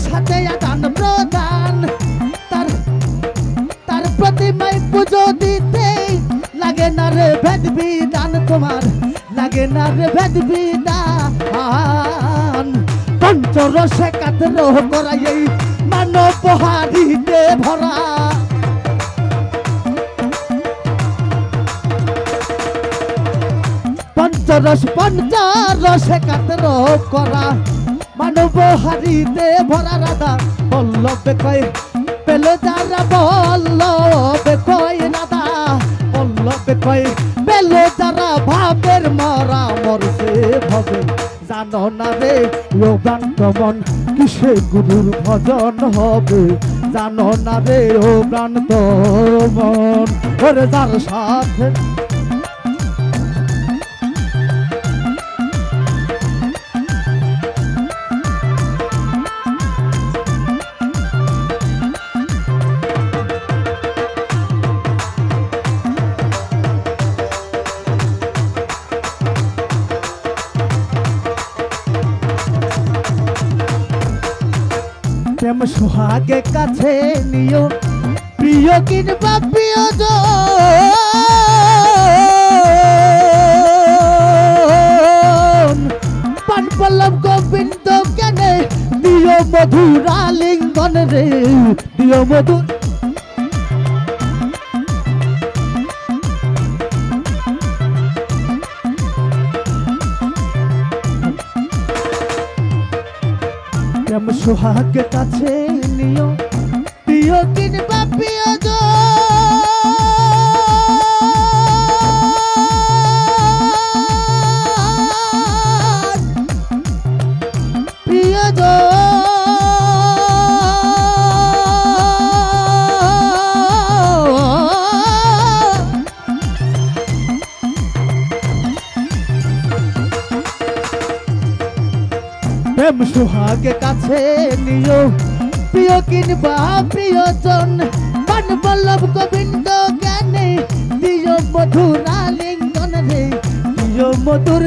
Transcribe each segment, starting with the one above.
সাথে আদান প্রদান, তার প্রতিমায় পুজো দিতে লাগে না রে ভেদ বিধান, তোমার লাগে না রে ভেদ বিধান। পঞ্চরসে কাতর করাই এই মানব হারিতে ভরা, পঞ্চরসে কাতর করা মানব হারিতে ভরা রাধা বল্লভে কয় পেলে যারা, বল্লভে কয় রাধা বল্লভে কয় পেলে যারা, ভাবের মরা মরছে ভবে। জানো না রে ও প্রান্তমন কিসে গুরুর ভজন হবে, জানো না রে ও প্রান্তমন ওরে যার সাথে প্রেম সোহাগে কাছে নিও প্রিয় কিংবা প্রিয়জন, পান পল্লব গোবিন্দ জ্ঞানে দিও মধুর আলিঙ্গন রে, দিও মধুর প্রেম সোহাগ কাছে নিও প্রিয় কিংবা প্রেম সোহাগে কাছে নিও প্রিয় কিংবা প্রিয়জন, পান পল্লব গোবিন্দ জ্ঞানে দিও মধুর আলিঙ্গন রে, দিও মধুর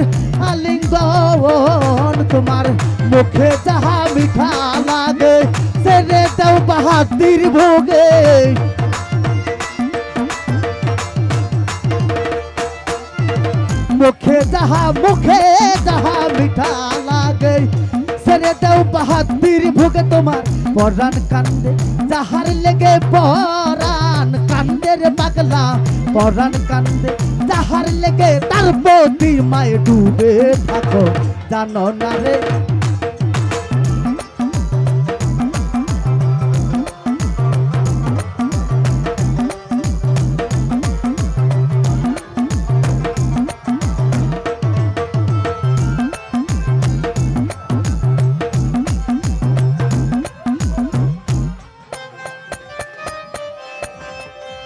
আলিঙ্গন। তোমার মুখে যাহা মিঠা লাগে সেরে দাও বাহাদুর ভোগে, মুখে যাহা মিঠা লাগে সেরে দাও বাহাদুর ভোগে। তোমার পরাণ কান্দে যাহার লেগে পরাণ কান্দে রে পাগলা, পরাণ কান্দে যাহার লেগে তার প্রতি মায় ডুবে থাকো। জানো না রে